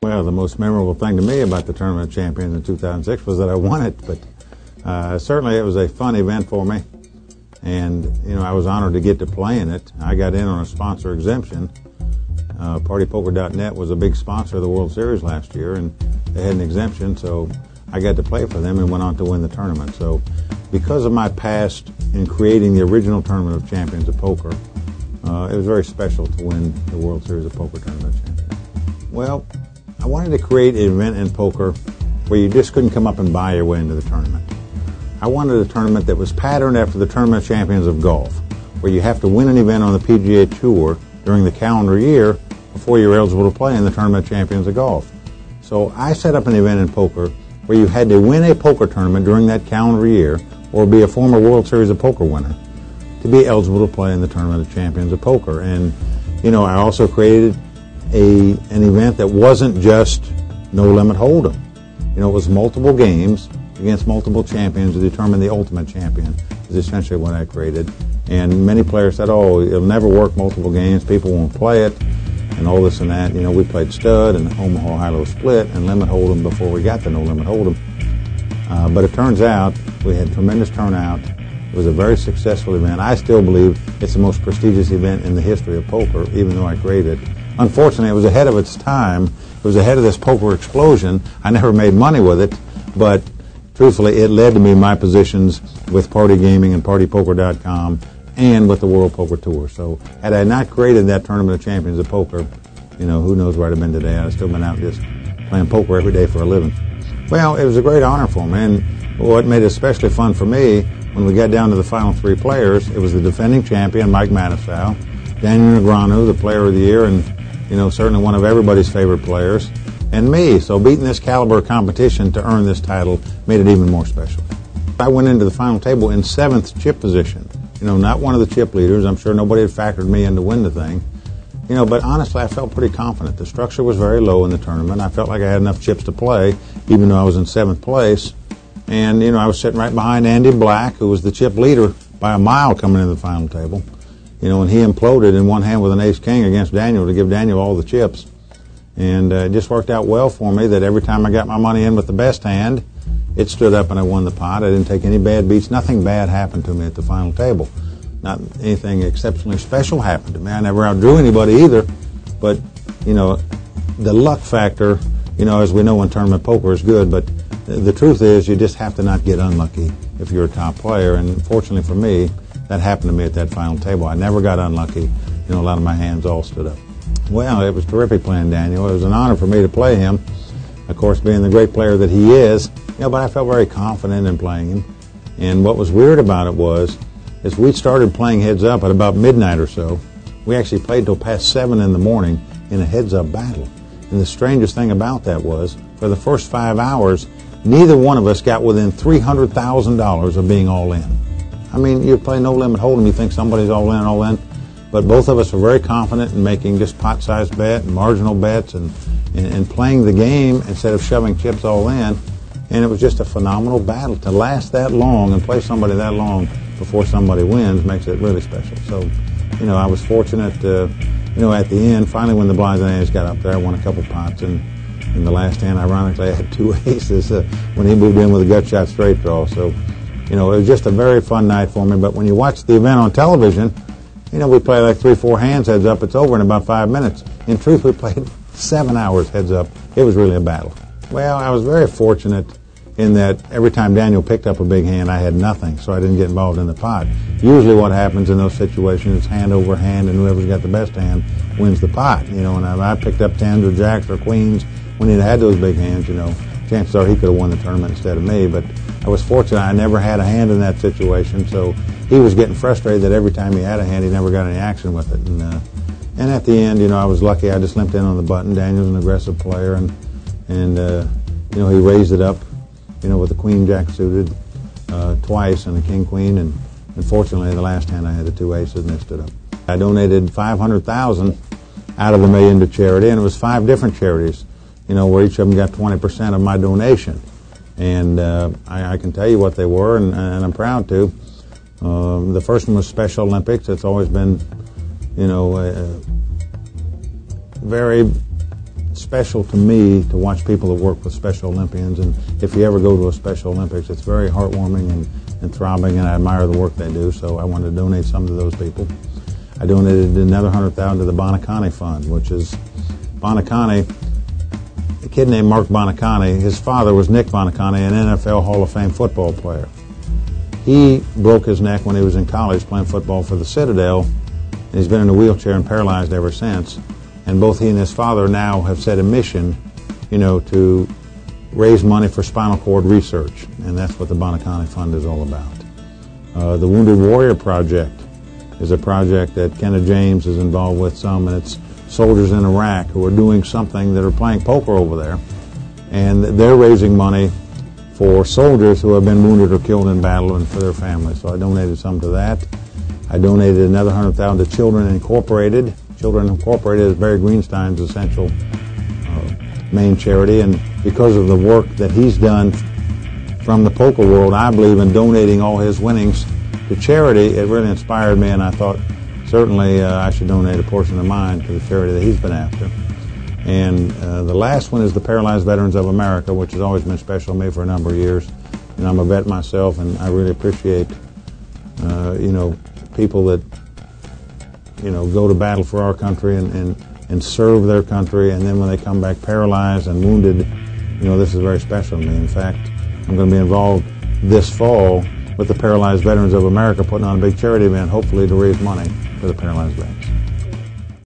Well, the most memorable thing to me about the Tournament of Champions in 2006 was that I won it, but certainly it was a fun event for me, and I was honored to get to play in it. I got in on a sponsor exemption. PartyPoker.net was a big sponsor of the World Series last year, and they had an exemption, so I got to play for them and went on to win the tournament. So because of my past in creating the original Tournament of Champions of Poker, it was very special to win the World Series of Poker Tournament of Champions. Well, I wanted to create an event in poker where you just couldn't come up and buy your way into the tournament. I wanted a tournament that was patterned after the Tournament of Champions of Golf, where you have to win an event on the PGA Tour during the calendar year before you're eligible to play in the Tournament of Champions of Golf. So I set up an event in poker where you had to win a poker tournament during that calendar year or be a former World Series of Poker winner to be eligible to play in the Tournament of Champions of Poker. And, I also created an event that wasn't just no limit hold'em. It was multiple games against multiple champions to determine the ultimate champion is essentially what I created. And many players said, oh, it'll never work multiple games, people won't play it, and all this and that. We played stud and Omaha high-low split and limit hold'em before we got to no limit hold'em. But it turns out we had tremendous turnout. It was a very successful event. I still believe it's the most prestigious event in the history of poker, even though I created it. Unfortunately, it was ahead of its time. It was ahead of this poker explosion. I never made money with it, but truthfully, it led to me my positions with Party Gaming and PartyPoker.com and with the World Poker Tour. So had I not created that Tournament of Champions of Poker, who knows where I'd have been today. I'd have still been out just playing poker every day for a living. Well, it was a great honor for me, and what made it especially fun for me, when we got down to the final three players, it was the defending champion, Mike Matusow, Daniel Negreanu, the Player of the Year, and certainly one of everybody's favorite players, and me. So beating this caliber of competition to earn this title made it even more special. I went into the final table in 7th chip position. Not one of the chip leaders. I'm sure nobody had factored me in to win the thing. But honestly, I felt pretty confident. The structure was very low in the tournament. I felt like I had enough chips to play, even though I was in 7th place. And, I was sitting right behind Andy Black, who was the chip leader by a mile coming into the final table. And he imploded in one hand with an ace-king against Daniel to give Daniel all the chips. And it just worked out well for me that every time I got my money in with the best hand, it stood up and I won the pot. I didn't take any bad beats. Nothing bad happened to me at the final table. Not anything exceptionally special happened to me. I never outdrew anybody either. But, the luck factor, as we know in tournament poker is good, but the truth is you just have to not get unlucky if you're a top player. And fortunately for me, that happened to me at that final table. I never got unlucky. A lot of my hands all stood up. Well, it was terrific playing Daniel. It was an honor for me to play him, of course, being the great player that he is. But I felt very confident in playing him. And what was weird about it was, as we started playing heads up at about midnight or so, we actually played till past 7 in the morning in a heads-up battle. And the strangest thing about that was, for the first 5 hours, neither one of us got within $300,000 of being all in. You play no limit hold'em, you think somebody's all in, but both of us were very confident in making just pot-sized bet and marginal bets and playing the game instead of shoving chips all in. And it was just a phenomenal battle. To last that long and play somebody that long before somebody wins makes it really special. So, I was fortunate, at the end, finally when the blinds and aces got up there, I won a couple pots, and in the last hand, ironically, I had 2 aces when he moved in with a gut shot straight draw. So, it was just a very fun night for me. But when you watch the event on television, we play like 3-4 hands heads up. It's over in about 5 minutes. In truth, we played 7 hours heads up. It was really a battle. Well, I was very fortunate in that every time Daniel picked up a big hand, I had nothing, so I didn't get involved in the pot. Usually what happens in those situations is hand over hand, and whoever's got the best hand wins the pot. And I picked up tens or jacks or queens when he'd had those big hands, chances are he could have won the tournament instead of me. But I was fortunate. I never had a hand in that situation, so he was getting frustrated that every time he had a hand, he never got any action with it. And at the end, I was lucky. I just limped in on the button. Daniel's an aggressive player, and he raised it up, with the queen-jack suited twice and a king-queen, and fortunately, the last hand I had the 2 aces and it stood up. I donated $500,000 out of the $1 million to charity, and it was 5 different charities, where each of them got 20% of my donation. And I can tell you what they were, and I'm proud to. The first one was Special Olympics. It's always been, very it's special to me to watch people that work with Special Olympians, and if you ever go to a Special Olympics, it's very heartwarming and throbbing, and I admire the work they do, so I wanted to donate some to those people. I donated another $100,000 to the Bonaconte Fund, which is Bonaconte, a kid named Mark Bonaconte. His father was Nick Bonaconte, an NFL Hall of Fame football player. He broke his neck when he was in college playing football for the Citadel, and he's been in a wheelchair and paralyzed ever since. And both he and his father now have set a mission, to raise money for spinal cord research, and that's what the Bonaconte Fund is all about. The Wounded Warrior Project is a project that Kenneth James is involved with some, and it's soldiers in Iraq who are doing something that are playing poker over there, and they're raising money for soldiers who have been wounded or killed in battle and for their families. So I donated some to that. I donated another $100,000 to Children Incorporated. Children Incorporated is Barry Greenstein's essential main charity, and because of the work that he's done from the poker world, I believe in donating all his winnings to charity. It really inspired me, and I thought certainly I should donate a portion of mine to the charity that he's been after. And the last one is the Paralyzed Veterans of America, which has always been special to me for a number of years. And I'm a vet myself, and I really appreciate, people that, go to battle for our country and serve their country, and then when they come back paralyzed and wounded, this is very special to me. In fact, I'm going to be involved this fall with the Paralyzed Veterans of America, putting on a big charity event, hopefully to raise money for the paralyzed vets.